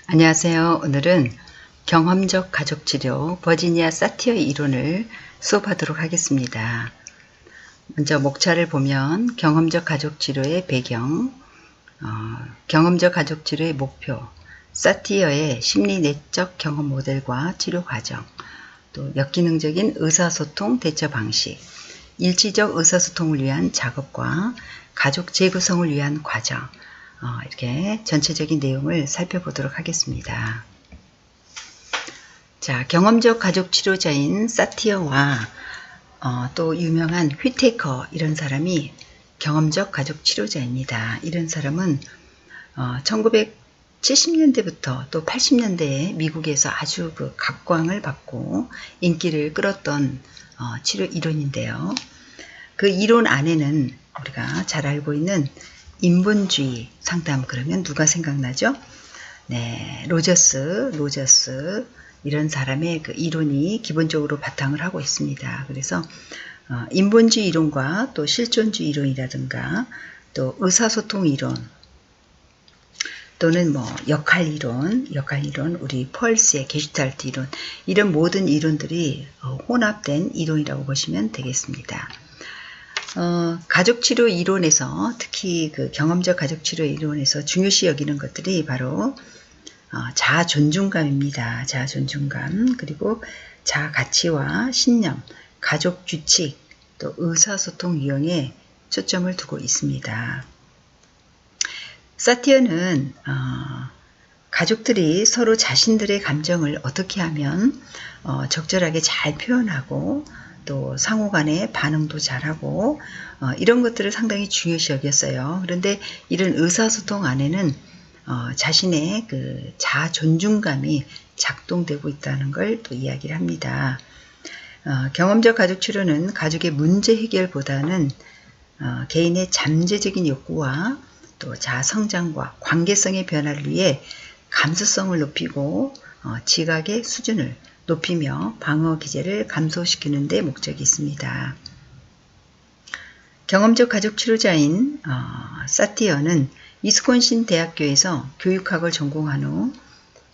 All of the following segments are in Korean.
안녕하세요. 오늘은 경험적 가족치료 버지니아 사티어 이론을 수업하도록 하겠습니다. 먼저 목차를 보면 경험적 가족치료의 배경, 경험적 가족치료의 목표, 사티어의 심리 내적 경험 모델과 치료 과정, 또 역기능적인 의사소통 대처 방식, 일치적 의사소통을 위한 작업과 가족 재구성을 위한 과정, 이렇게 전체적인 내용을 살펴보도록 하겠습니다. 자, 경험적 가족 치료자인 사티어와 또 유명한 휘테커 이런 사람이 경험적 가족 치료자입니다. 이런 사람은 1970년대부터 또 80년대에 미국에서 아주 각광을 받고 인기를 끌었던 치료 이론인데요. 그 이론 안에는 우리가 잘 알고 있는 인본주의 상담 그러면 누가 생각나죠? 네, 로저스 이런 사람의 그 이론이 기본적으로 바탕을 하고 있습니다. 그래서 인본주의 이론과 또 실존주의 이론이라든가 또 의사소통 이론 또는 역할 이론, 우리 펄스의 게슈탈트 이론 이런 모든 이론들이 혼합된 이론이라고 보시면 되겠습니다. 가족치료 이론에서 특히 그 경험적 가족치료 이론에서 중요시 여기는 것들이 바로 자아 존중감입니다. 자아 존중감 그리고 자아 가치와 신념, 가족 규칙, 또 의사소통 유형에 초점을 두고 있습니다. 사티어는 가족들이 서로 자신들의 감정을 어떻게 하면 적절하게 잘 표현하고 또 상호간의 반응도 잘하고 이런 것들을 상당히 중요시 여겼어요. 그런데 이런 의사소통 안에는 자신의 그 자아 존중감이 작동되고 있다는 걸 또 이야기를 합니다. 경험적 가족 치료는 가족의 문제 해결보다는 개인의 잠재적인 욕구와 또 자아 성장과 관계성의 변화를 위해 감수성을 높이고 지각의 수준을 높이며 방어 기제를 감소시키는 데 목적이 있습니다. 경험적 가족 치료자인 사티어는 위스콘신 대학교에서 교육학을 전공한 후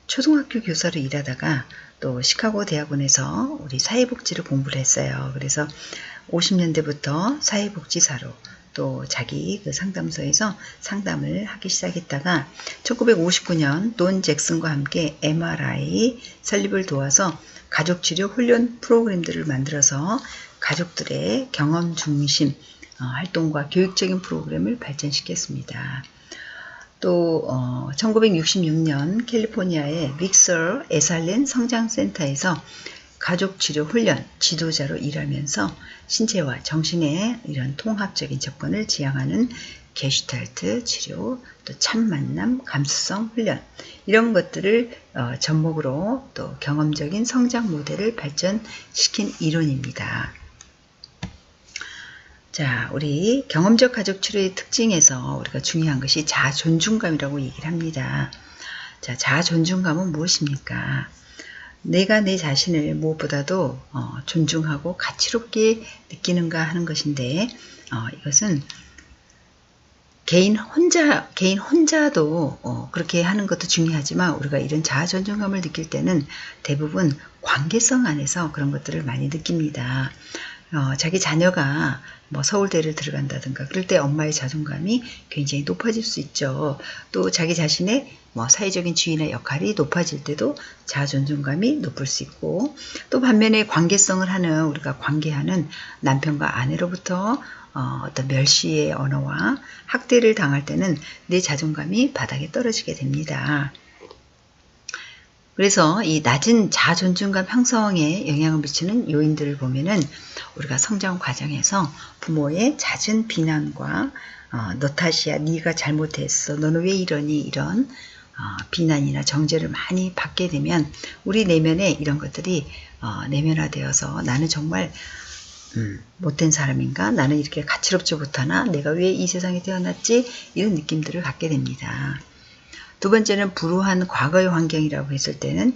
초등학교 교사로 일하다가 또 시카고 대학원에서 우리 사회복지를 공부를 했어요. 그래서 50년대부터 사회복지사로 또 자기 그 상담소에서 상담을 하기 시작했다가 1959년 돈 잭슨과 함께 MRI 설립을 도와서 가족치료 훈련 프로그램들을 만들어서 가족들의 경험 중심 활동과 교육적인 프로그램을 발전시켰습니다. 또 1966년 캘리포니아의 빅서 에살렌 성장센터에서 가족치료 훈련 지도자로 일하면서 신체와 정신의 이런 통합적인 접근을 지향하는 게슈탈트 치료, 또 참만남, 감수성 훈련 이런 것들을 접목으로 또 경험적인 성장 모델을 발전시킨 이론입니다. 자, 우리 경험적 가족 치료의 특징에서 우리가 중요한 것이 자아 존중감이라고 얘기를 합니다. 자, 자아 존중감은 무엇입니까? 내가 내 자신을 무엇보다도 존중하고 가치롭게 느끼는가 하는 것인데 이것은 개인 혼자도 그렇게 하는 것도 중요하지만 우리가 이런 자아 존중감을 느낄 때는 대부분 관계성 안에서 그런 것들을 많이 느낍니다. 자기 자녀가 서울대를 들어간다든가 그럴 때 엄마의 자존감이 굉장히 높아질 수 있죠. 또 자기 자신의 사회적인 지위나 역할이 높아질 때도 자아 존중감이 높을 수 있고 또 반면에 관계성을 하는 우리가 관계하는 남편과 아내로부터 어떤 멸시의 언어와 학대를 당할 때는 내 자존감이 바닥에 떨어지게 됩니다. 그래서 이 낮은 자아 존중감 형성에 영향을 미치는 요인들을 보면은 우리가 성장 과정에서 부모의 잦은 비난과 너 탓이야, 네가 잘못했어, 너는 왜 이러니 이런 비난이나 정죄를 많이 받게 되면 우리 내면에 이런 것들이 내면화되어서 나는 정말 못된 사람인가? 나는 이렇게 가치롭지 못하나? 내가 왜 이 세상에 태어났지? 이런 느낌들을 갖게 됩니다. 두 번째는 불우한 과거의 환경이라고 했을 때는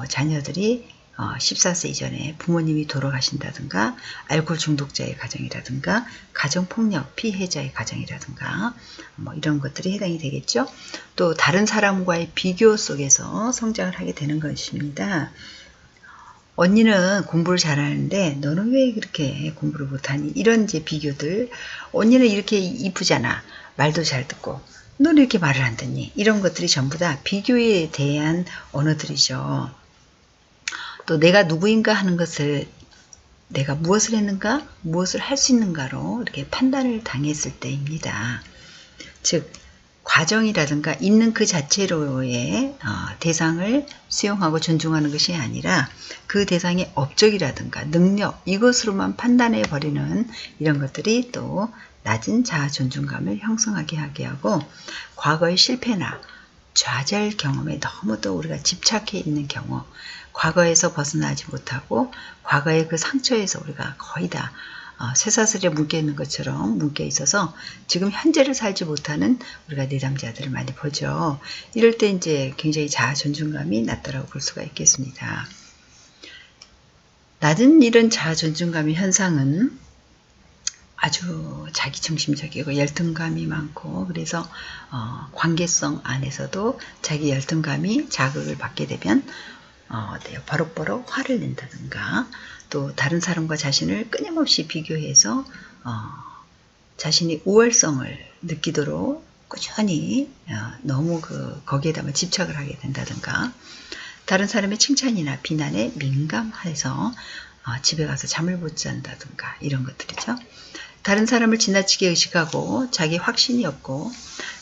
자녀들이 14세 이전에 부모님이 돌아가신다든가, 알코올 중독자의 가정이라든가, 가정폭력 피해자의 가정이라든가, 뭐 이런 것들이 해당이 되겠죠. 또 다른 사람과의 비교 속에서 성장을 하게 되는 것입니다. 언니는 공부를 잘하는데 너는 왜 그렇게 공부를 못하니? 이런 이제 비교들. 언니는 이렇게 이쁘잖아. 말도 잘 듣고. 너는 이렇게 말을 안 듣니? 이런 것들이 전부 다 비교에 대한 언어들이죠. 또 내가 누구인가 하는 것을, 내가 무엇을 했는가, 무엇을 할 수 있는가로 이렇게 판단을 당했을 때입니다. 즉 과정이라든가 있는 그 자체로의 대상을 수용하고 존중하는 것이 아니라 그 대상의 업적이라든가 능력, 이것으로만 판단해 버리는 이런 것들이 또 낮은 자아 존중감을 형성하게 하게 하고, 과거의 실패나 좌절 경험에 너무 또 우리가 집착해 있는 경우, 과거에서 벗어나지 못하고 과거의 그 상처에서 우리가 거의 다 쇠사슬에 묶여 있는 것처럼 묶여 있어서 지금 현재를 살지 못하는 우리가 내담자들을 많이 보죠. 이럴 때 이제 굉장히 자아 존중감이 낮다라고 볼 수가 있겠습니다. 낮은 이런 자아 존중감의 현상은 아주 자기중심적이고 열등감이 많고, 그래서 관계성 안에서도 자기 열등감이 자극을 받게 되면 버럭버럭 화를 낸다든가, 또 다른 사람과 자신을 끊임없이 비교해서 자신이 우월성을 느끼도록 꾸준히 너무 거기에다만 집착을 하게 된다든가, 다른 사람의 칭찬이나 비난에 민감해서 집에 가서 잠을 못 잔다든가, 이런 것들이죠. 다른 사람을 지나치게 의식하고 자기 확신이 없고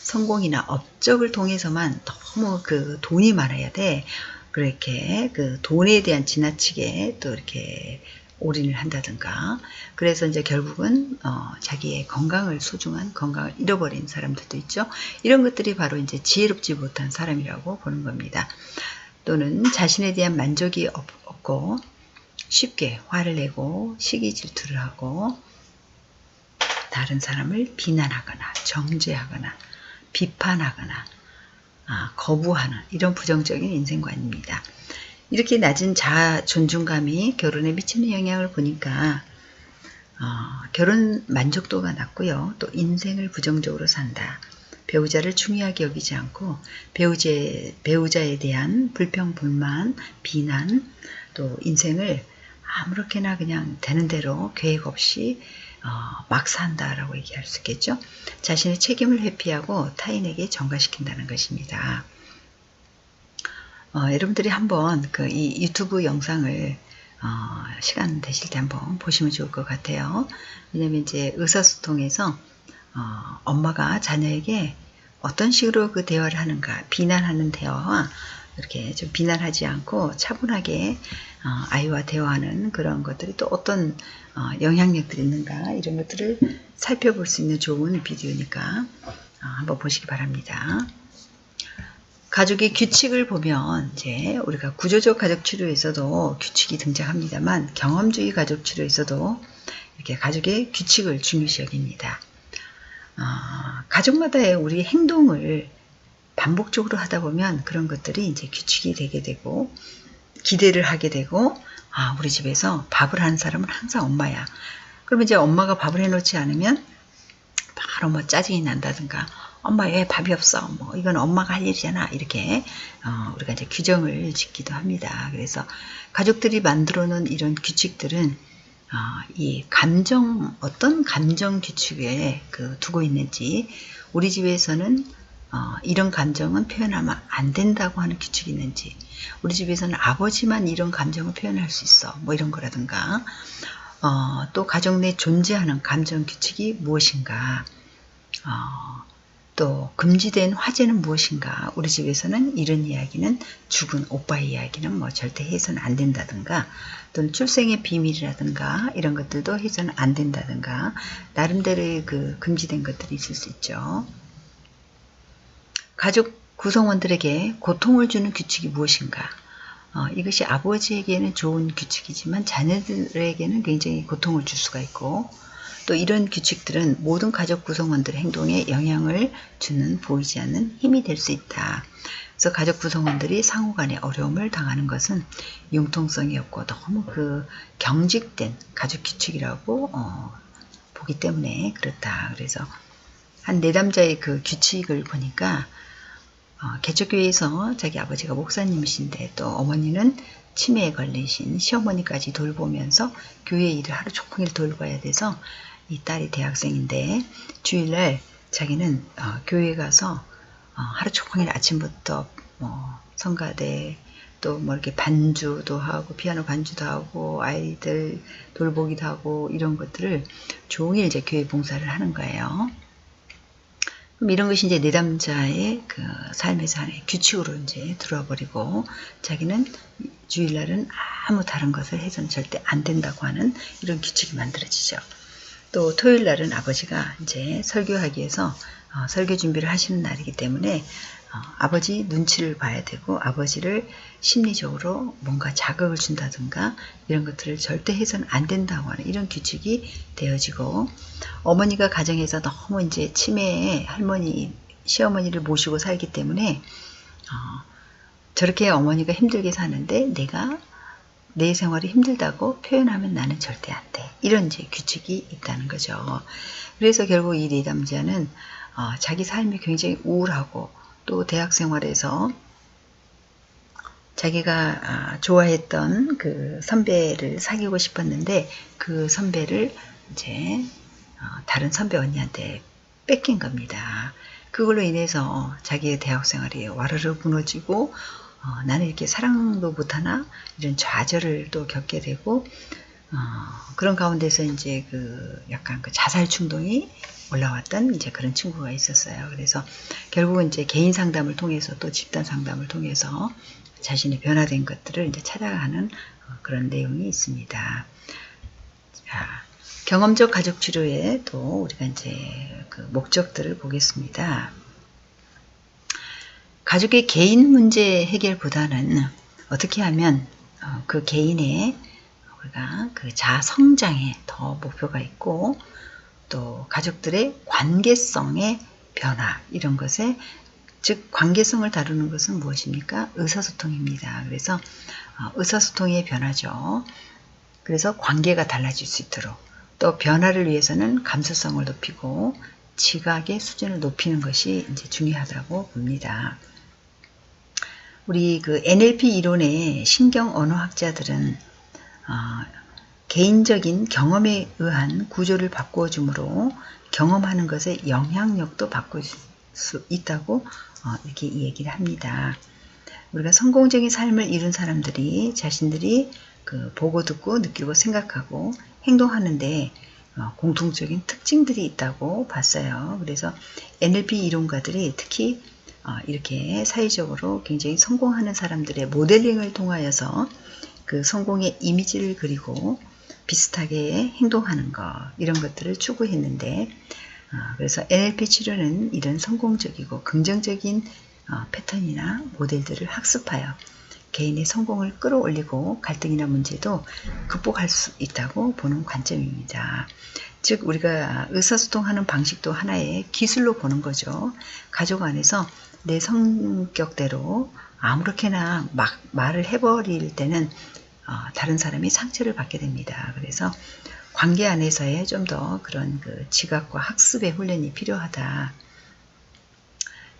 성공이나 업적을 통해서만 너무 돈이 많아야 돼. 그렇게 돈에 대한 지나치게 또 이렇게 올인을 한다든가, 그래서 이제 결국은 자기의 소중한 건강을 잃어버린 사람들도 있죠. 이런 것들이 바로 이제 지혜롭지 못한 사람이라고 보는 겁니다. 또는 자신에 대한 만족이 없고 쉽게 화를 내고 시기 질투를 하고 다른 사람을 비난하거나 정죄하거나 비판하거나 거부하는 이런 부정적인 인생관입니다. 이렇게 낮은 자아 존중감이 결혼에 미치는 영향을 보니까 결혼 만족도가 낮고요. 또 인생을 부정적으로 산다. 배우자를 중요하게 여기지 않고 배우자에 대한 불평, 불만, 비난, 또 인생을 아무렇게나 그냥 되는 대로 계획 없이 막 산다라고 얘기할 수 있겠죠. 자신의 책임을 회피하고 타인에게 전가시킨다는 것입니다. 여러분들이 한번 이 유튜브 영상을 시간 되실 때 한번 보시면 좋을 것 같아요. 왜냐면 이제 의사소통에서 엄마가 자녀에게 어떤 식으로 그 대화를 하는가, 비난하는 대화와 이렇게 좀 비난하지 않고 차분하게 아이와 대화하는 그런 것들이 또 어떤 영향력들이 있는가, 이런 것들을 살펴볼 수 있는 좋은 비디오니까 한번 보시기 바랍니다. 가족의 규칙을 보면 이제 우리가 구조적 가족 치료에서도 규칙이 등장합니다만, 경험주의 가족 치료에서도 이렇게 가족의 규칙을 중요시 여깁니다. 가족마다의 우리 행동을 반복적으로 하다 보면 그런 것들이 이제 규칙이 되게 되고, 기대를 하게 되고, 우리 집에서 밥을 하는 사람은 항상 엄마야. 그러면 이제 엄마가 밥을 해놓지 않으면 바로 뭐 짜증이 난다든가, 엄마 왜 밥이 없어? 뭐 이건 엄마가 할 일이잖아. 이렇게 우리가 이제 규정을 짓기도 합니다. 그래서 가족들이 만들어 놓은 이런 규칙들은 이 어떤 감정 규칙에 두고 있는지, 우리 집에서는 이런 감정은 표현하면 안 된다고 하는 규칙이 있는지, 우리 집에서는 아버지만 이런 감정을 표현할 수 있어, 뭐 이런 거라든가, 또 가정 내 존재하는 감정 규칙이 무엇인가, 또 금지된 화제는 무엇인가, 우리 집에서는 이런 이야기는, 죽은 오빠의 이야기는 뭐 절대 해서는 안 된다든가, 또는 출생의 비밀이라든가 이런 것들도 해서는 안 된다든가, 나름대로의 금지된 것들이 있을 수 있죠. 가족 구성원들에게 고통을 주는 규칙이 무엇인가, 이것이 아버지에게는 좋은 규칙이지만 자녀들에게는 굉장히 고통을 줄 수가 있고, 또 이런 규칙들은 모든 가족 구성원들의 행동에 영향을 주는 보이지 않는 힘이 될 수 있다. 그래서 가족 구성원들이 상호간에 어려움을 당하는 것은 융통성이 없고 너무 그 경직된 가족 규칙이라고 보기 때문에 그렇다. 그래서 한 내담자의 그 규칙을 보니까 개척교회에서 자기 아버지가 목사님이신데 또 어머니는 치매에 걸리신 시어머니까지 돌보면서 교회 일을 하루 종일 돌봐야 돼서 이 딸이 대학생인데 주일날 자기는 교회 가서 하루 종일 아침부터 성가대 또 뭐 이렇게 반주도 하고 피아노 반주도 하고 아이들 돌보기도 하고 이런 것들을 종일 이제 교회 봉사를 하는 거예요. 그럼 이런 것이 이제 내담자의 그 삶에서 하나의 규칙으로 이제 들어와 버리고 자기는 주일날은 아무 다른 것을 해서는 절대 안 된다고 하는 이런 규칙이 만들어지죠. 또 토요일날은 아버지가 이제 설교하기 위해서 설교 준비를 하시는 날이기 때문에 아버지 눈치를 봐야 되고 아버지를 심리적으로 뭔가 자극을 준다든가 이런 것들을 절대 해서는 안 된다고 하는 이런 규칙이 되어지고 어머니가 가정에서 너무 이제 치매에 할머니, 시어머니를 모시고 살기 때문에 저렇게 어머니가 힘들게 사는데 내가 내 생활이 힘들다고 표현하면 나는 절대 안 돼. 이런 이제 규칙이 있다는 거죠. 그래서 결국 이 내담자는 자기 삶이 굉장히 우울하고 또 대학 생활에서 자기가 좋아했던 그 선배를 사귀고 싶었는데 그 선배를 이제 다른 선배 언니한테 뺏긴 겁니다. 그걸로 인해서 자기의 대학 생활이 와르르 무너지고 나는 이렇게 사랑도 못하나 이런 좌절을 또 겪게 되고 그런 가운데서 이제 그 약간 그 자살 충동이 올라왔던 이제 그런 친구가 있었어요. 그래서 결국은 이제 개인 상담을 통해서 또 집단 상담을 통해서 자신의 변화된 것들을 이제 찾아가는 그런 내용이 있습니다. 자, 경험적 가족 치료에 또 우리가 이제 그 목적들을 보겠습니다. 가족의 개인 문제 해결보다는 어떻게 하면 그 개인의 우리가 그 자아 성장에 더 목표가 있고 또 가족들의 관계성의 변화 이런 것에 즉 관계성을 다루는 것은 무엇입니까? 의사소통입니다. 그래서 의사소통의 변화죠. 그래서 관계가 달라질 수 있도록 또 변화를 위해서는 감수성을 높이고 지각의 수준을 높이는 것이 이제 중요하다고 봅니다. 우리 그 NLP 이론의 신경 언어학자들은 개인적인 경험에 의한 구조를 바꾸어 주므로 경험하는 것의 영향력도 바꿀 수 있다고 이렇게 얘기를 합니다. 우리가 성공적인 삶을 이룬 사람들이 자신들이 그 보고 듣고 느끼고 생각하고 행동하는데 공통적인 특징들이 있다고 봤어요. 그래서 NLP 이론가들이 특히 이렇게 사회적으로 굉장히 성공하는 사람들의 모델링을 통하여서 그 성공의 이미지를 그리고 비슷하게 행동하는 것 이런 것들을 추구했는데 그래서 NLP 치료는 이런 성공적이고 긍정적인 패턴이나 모델들을 학습하여 개인의 성공을 끌어올리고 갈등이나 문제도 극복할 수 있다고 보는 관점입니다. 즉 우리가 의사소통하는 방식도 하나의 기술로 보는 거죠. 가족 안에서 내 성격대로 아무렇게나 막 말을 해버릴 때는 다른 사람이 상처를 받게 됩니다. 그래서 관계 안에서의 좀 더 그런 그 지각과 학습의 훈련이 필요하다.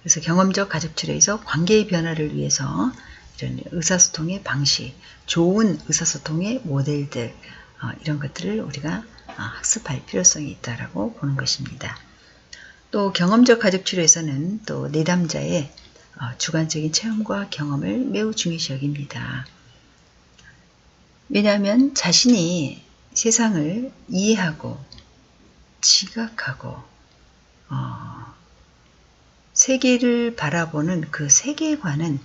그래서 경험적 가족 치료에서 관계의 변화를 위해서 이런 의사소통의 방식, 좋은 의사소통의 모델들 이런 것들을 우리가 학습할 필요성이 있다라고 보는 것입니다. 또 경험적 가족 치료에서는 또 내담자의 주관적인 체험과 경험을 매우 중요시 여깁니다. 왜냐하면 자신이 세상을 이해하고 지각하고 세계를 바라보는 그 세계관은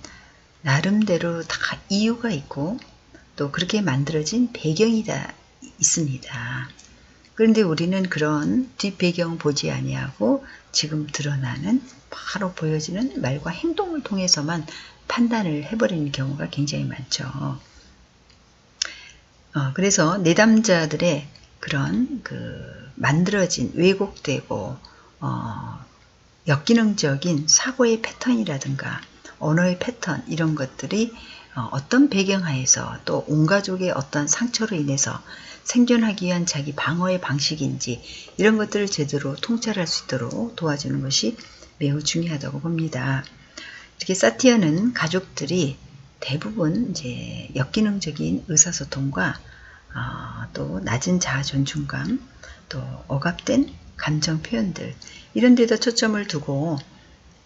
나름대로 다 이유가 있고 또 그렇게 만들어진 배경이 다 있습니다. 그런데 우리는 그런 뒷배경 보지 아니하고 지금 드러나는 바로 보여지는 말과 행동을 통해서만 판단을 해버리는 경우가 굉장히 많죠. 그래서 내담자들의 그런 그 만들어진 왜곡되고 역기능적인 사고의 패턴이라든가 언어의 패턴 이런 것들이 어떤 배경하에서 또 온 가족의 어떤 상처로 인해서 생존하기 위한 자기 방어의 방식인지 이런 것들을 제대로 통찰할 수 있도록 도와주는 것이 매우 중요하다고 봅니다. 이렇게 사티어는 가족들이 대부분 이제 역기능적인 의사소통과 또 낮은 자아 존중감, 또 억압된 감정 표현들 이런 데다 초점을 두고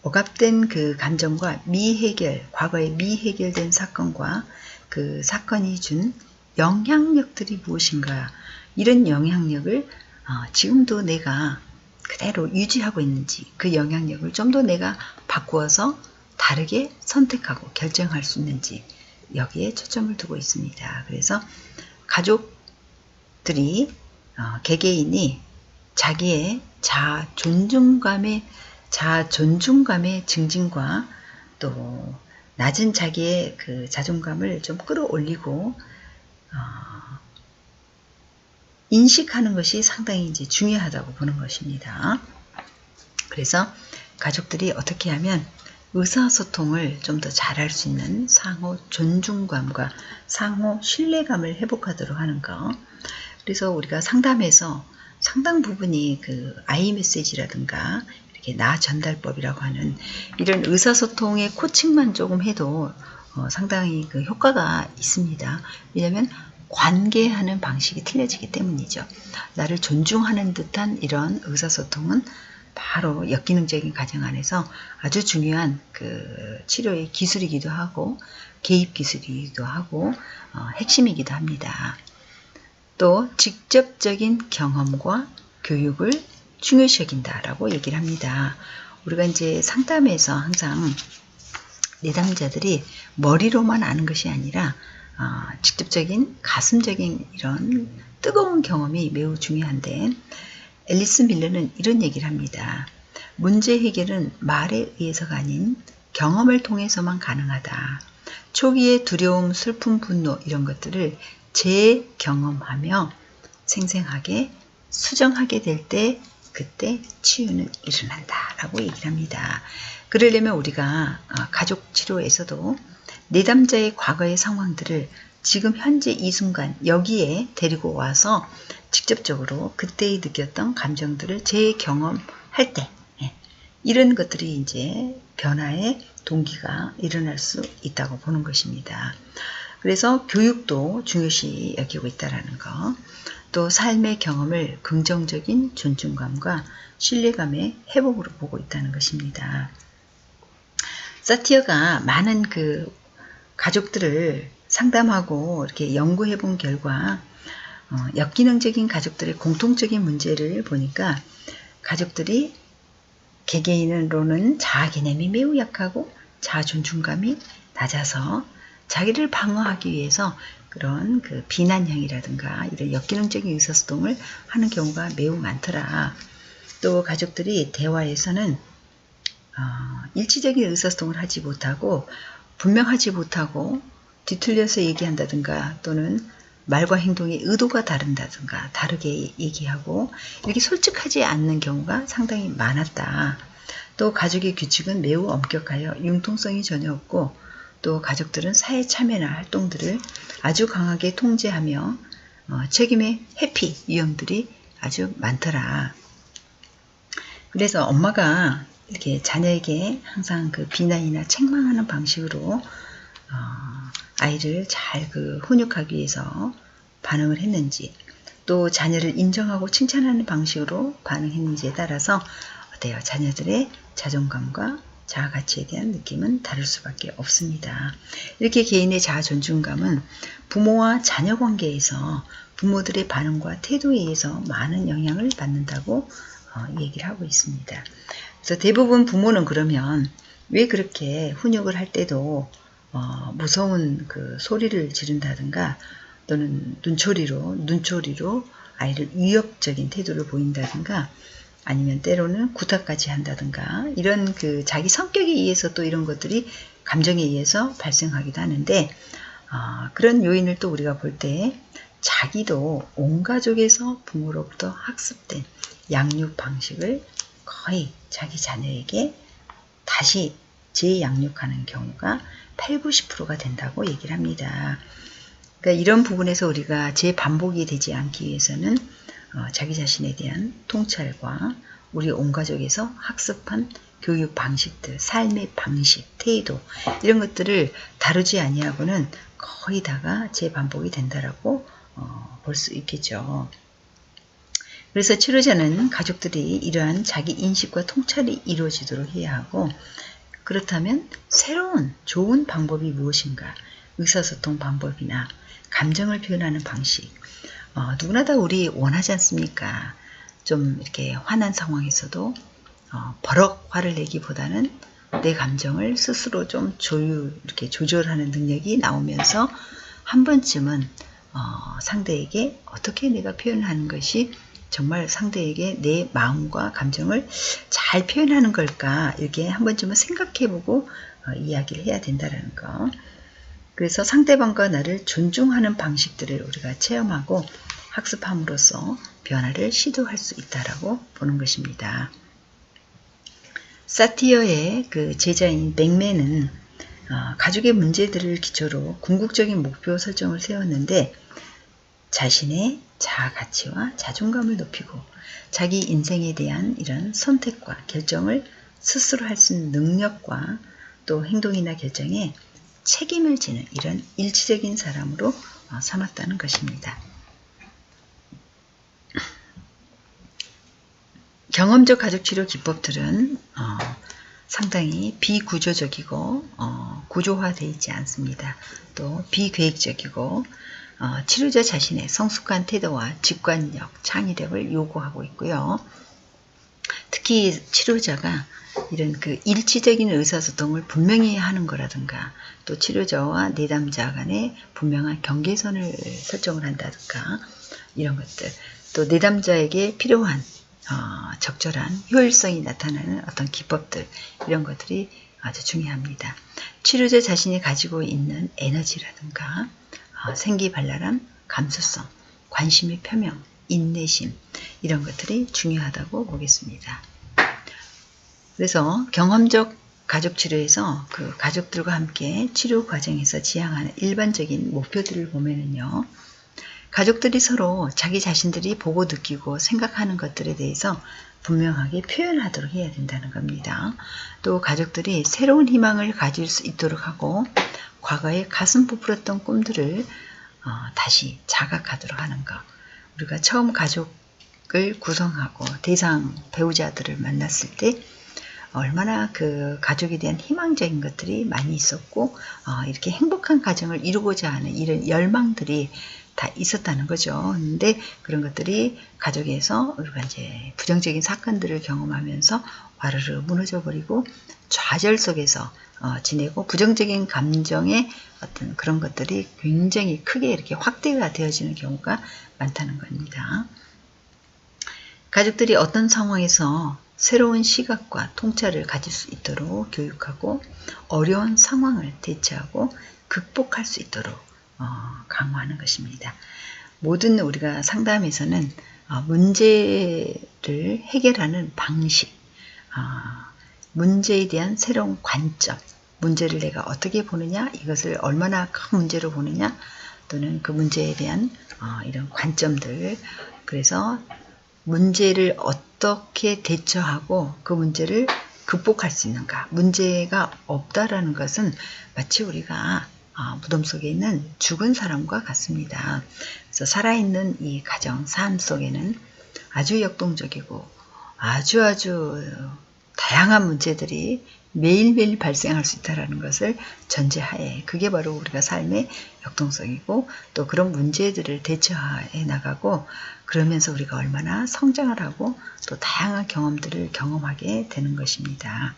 억압된 그 감정과 미해결, 과거에 미해결된 사건과 그 사건이 준 영향력들이 무엇인가 이런 영향력을 지금도 내가 그대로 유지하고 있는지 그 영향력을 좀 더 내가 바꾸어서 다르게 선택하고 결정할 수 있는지 여기에 초점을 두고 있습니다. 그래서 가족들이 개개인이 자기의 자아 존중감의 증진과 또 낮은 자기의 그 자존감을 좀 끌어올리고 인식하는 것이 상당히 이제 중요하다고 보는 것입니다. 그래서 가족들이 어떻게 하면 의사소통을 좀 더 잘할 수 있는 상호 존중감과 상호 신뢰감을 회복하도록 하는 것. 그래서 우리가 상담에서 상당 부분이 그 I 메시지라든가 이렇게 나 전달법이라고 하는 이런 의사소통의 코칭만 조금 해도 상당히 그 효과가 있습니다. 왜냐하면 관계하는 방식이 틀려지기 때문이죠. 나를 존중하는 듯한 이런 의사소통은 바로 역기능적인 가정 안에서 아주 중요한 그 치료의 기술이기도 하고 개입 기술이기도 하고 핵심이기도 합니다. 또 직접적인 경험과 교육을 중요시 여긴다라고 얘기를 합니다. 우리가 이제 상담에서 항상 내담자들이 머리로만 아는 것이 아니라 직접적인 가슴적인 이런 뜨거운 경험이 매우 중요한데 앨리스 밀러는 이런 얘기를 합니다. 문제 해결은 말에 의해서가 아닌 경험을 통해서만 가능하다. 초기의 두려움, 슬픔, 분노 이런 것들을 재경험하며 생생하게 수정하게 될 때 그때 치유는 일어난다 라고 얘기를 합니다. 그러려면 우리가 가족 치료에서도 내담자의 과거의 상황들을 지금 현재 이 순간 여기에 데리고 와서 직접적으로 그때의 느꼈던 감정들을 재경험할 때 이런 것들이 이제 변화의 동기가 일어날 수 있다고 보는 것입니다. 그래서 교육도 중요시 여기고 있다는 거, 또 삶의 경험을 긍정적인 존중감과 신뢰감의 회복으로 보고 있다는 것입니다. 사티어가 많은 그 가족들을 상담하고 이렇게 연구해 본 결과 역기능적인 가족들의 공통적인 문제를 보니까 가족들이 개개인으로는 자아 개념이 매우 약하고 자아 존중감이 낮아서 자기를 방어하기 위해서 그런 그 비난형이라든가 이런 역기능적인 의사소통을 하는 경우가 매우 많더라. 또 가족들이 대화에서는 일치적인 의사소통을 하지 못하고 분명하지 못하고 뒤틀려서 얘기한다든가 또는 말과 행동의 의도가 다른다든가 다르게 얘기하고 이렇게 솔직하지 않는 경우가 상당히 많았다. 또 가족의 규칙은 매우 엄격하여 융통성이 전혀 없고 또 가족들은 사회 참여나 활동들을 아주 강하게 통제하며 책임의 회피 유형들이 아주 많더라. 그래서 엄마가 이렇게 자녀에게 항상 그 비난이나 책망하는 방식으로 아이를 잘 그 훈육하기 위해서 반응을 했는지 또 자녀를 인정하고 칭찬하는 방식으로 반응했는지에 따라서 어때요? 자녀들의 자존감과 자아 가치에 대한 느낌은 다를 수밖에 없습니다. 이렇게 개인의 자아 존중감은 부모와 자녀 관계에서 부모들의 반응과 태도에 의해서 많은 영향을 받는다고 얘기를 하고 있습니다. 그래서 대부분 부모는 그러면 왜 그렇게 훈육을 할 때도 무서운 그 소리를 지른다든가 또는 눈초리로 아이를 위협적인 태도를 보인다든가 아니면 때로는 구타까지 한다든가 이런 그 자기 성격에 의해서 또 이런 것들이 감정에 의해서 발생하기도 하는데 그런 요인을 또 우리가 볼 때 자기도 온 가족에서 부모로부터 학습된 양육 방식을 거의 자기 자녀에게 다시 재양육하는 경우가 8, 90%가 된다고 얘기를 합니다. 그러니까 이런 부분에서 우리가 재반복이 되지 않기 위해서는 자기 자신에 대한 통찰과 우리 온 가족에서 학습한 교육 방식들, 삶의 방식, 태도 이런 것들을 다루지 아니하고는 거의 다가 재반복이 된다라고 볼 수 있겠죠. 그래서 치료자는 가족들이 이러한 자기 인식과 통찰이 이루어지도록 해야 하고, 그렇다면 새로운 좋은 방법이 무엇인가, 의사소통 방법이나 감정을 표현하는 방식, 누구나 다 우리 원하지 않습니까? 좀 이렇게 화난 상황에서도 버럭 화를 내기보다는 내 감정을 스스로 좀 이렇게 조절하는 능력이 나오면서 한 번쯤은 상대에게 어떻게 내가 표현하는 것이 정말 상대에게 내 마음과 감정을 잘 표현하는 걸까, 이렇게 한 번쯤은 생각해보고 이야기를 해야 된다는 거. 그래서 상대방과 나를 존중하는 방식들을 우리가 체험하고 학습함으로써 변화를 시도할 수 있다라고 보는 것입니다. 사티어의 그 제자인 맥맨은 가족의 문제들을 기초로 궁극적인 목표 설정을 세웠는데, 자신의 자아 가치와 자존감을 높이고 자기 인생에 대한 이런 선택과 결정을 스스로 할 수 있는 능력과 또 행동이나 결정에 책임을 지는 이런 일치적인 사람으로 삼았다는 것입니다. 경험적 가족치료 기법들은 상당히 비구조적이고 구조화되어 있지 않습니다. 또 비계획적이고 치료자 자신의 성숙한 태도와 직관력, 창의력을 요구하고 있고요. 특히 치료자가 이런 그 일치적인 의사소통을 분명히 하는 거라든가, 또 치료자와 내담자 간에 분명한 경계선을 설정을 한다든가, 이런 것들, 또 내담자에게 필요한 적절한 효율성이 나타나는 어떤 기법들, 이런 것들이 아주 중요합니다. 치료자 자신이 가지고 있는 에너지라든가 생기발랄한 감수성, 관심의 표명, 인내심, 이런 것들이 중요하다고 보겠습니다. 그래서 경험적 가족치료에서 그 가족들과 함께 치료 과정에서 지향하는 일반적인 목표들을 보면은요, 가족들이 서로 자기 자신들이 보고 느끼고 생각하는 것들에 대해서 분명하게 표현하도록 해야 된다는 겁니다. 또 가족들이 새로운 희망을 가질 수 있도록 하고, 과거에 가슴 부풀었던 꿈들을 다시 자각하도록 하는 것. 우리가 처음 가족을 구성하고 대상 배우자들을 만났을 때 얼마나 그 가족에 대한 희망적인 것들이 많이 있었고, 이렇게 행복한 가정을 이루고자 하는 이런 열망들이 다 있었다는 거죠. 근데 그런 것들이 가족에서 우리가 이제 부정적인 사건들을 경험하면서 와르르 무너져 버리고 좌절 속에서 지내고, 부정적인 감정의 어떤 그런 것들이 굉장히 크게 이렇게 확대가 되어지는 경우가 많다는 겁니다. 가족들이 어떤 상황에서 새로운 시각과 통찰을 가질 수 있도록 교육하고, 어려운 상황을 대처하고 극복할 수 있도록 강화하는 것입니다. 모든 우리가 상담에서는 문제를 해결하는 방식, 문제에 대한 새로운 관점, 문제를 내가 어떻게 보느냐, 이것을 얼마나 큰 문제로 보느냐, 또는 그 문제에 대한 이런 관점들, 그래서 문제를 어떻게 대처하고 그 문제를 극복할 수 있는가. 문제가 없다라는 것은 마치 우리가 무덤 속에 있는 죽은 사람과 같습니다. 그래서 살아있는 이 가정, 삶 속에는 아주 역동적이고 아주 다양한 문제들이 매일매일 발생할 수 있다는 것을 전제하에, 그게 바로 우리가 삶의 역동성이고, 또 그런 문제들을 대처해 나가고, 그러면서 우리가 얼마나 성장을 하고 또 다양한 경험들을 경험하게 되는 것입니다.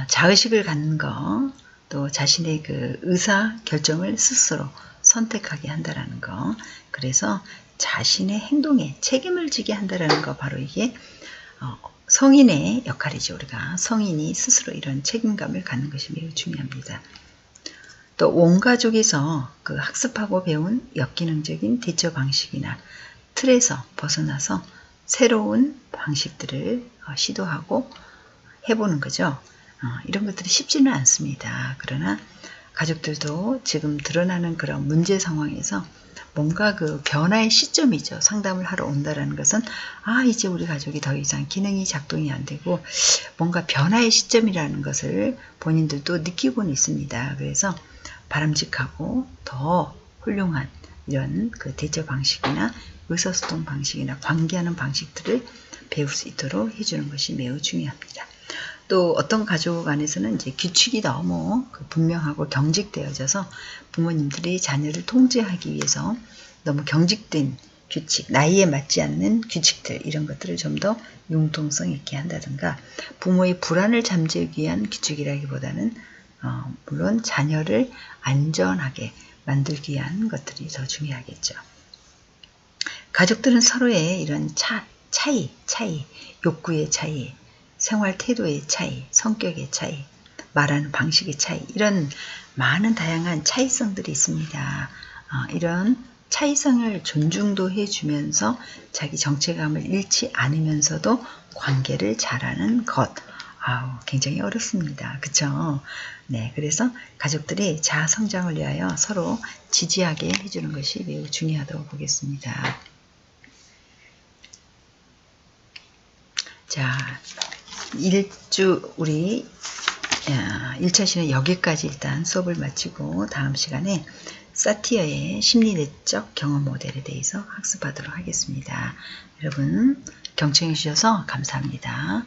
자의식을 갖는 것, 또 자신의 그 의사 결정을 스스로 선택하게 한다라는 거, 그래서 자신의 행동에 책임을 지게 한다라는 거, 바로 이게 성인의 역할이죠. 우리가 성인이 스스로 이런 책임감을 갖는 것이 매우 중요합니다. 또 원가족에서 그 학습하고 배운 역기능적인 대처 방식이나 틀에서 벗어나서 새로운 방식들을 시도하고 해보는 거죠. 이런 것들이 쉽지는 않습니다. 그러나 가족들도 지금 드러나는 그런 문제 상황에서 뭔가 그 변화의 시점이죠. 상담을 하러 온다라는 것은 이제 우리 가족이 더 이상 기능이 작동이 안 되고 뭔가 변화의 시점이라는 것을 본인들도 느끼고는 있습니다. 그래서 바람직하고 더 훌륭한 이런 그 대처 방식이나 의사소통 방식이나 관계하는 방식들을 배울 수 있도록 해주는 것이 매우 중요합니다. 또 어떤 가족 안에서는 이제 규칙이 너무 분명하고 경직되어져서 부모님들이 자녀를 통제하기 위해서 너무 경직된 규칙, 나이에 맞지 않는 규칙들 이런 것들을 좀 더 융통성 있게 한다든가 부모의 불안을 잠재우기 위한 규칙이라기보다는 물론 자녀를 안전하게 만들기 위한 것들이 더 중요하겠죠. 가족들은 서로의 이런 차이, 욕구의 차이, 생활 태도의 차이, 성격의 차이, 말하는 방식의 차이 이런 많은 다양한 차이성들이 있습니다. 이런 차이성을 존중도 해주면서 자기 정체감을 잃지 않으면서도 관계를 잘하는 것 굉장히 어렵습니다. 그쵸? 네, 그래서 가족들이 자아 성장을 위하여 서로 지지하게 해주는 것이 매우 중요하다고 보겠습니다. 자, 우리 1차 시는 여기까지 일단 수업을 마치고 다음 시간에 사티어의 심리내적 경험 모델에 대해서 학습하도록 하겠습니다. 여러분 경청해 주셔서 감사합니다.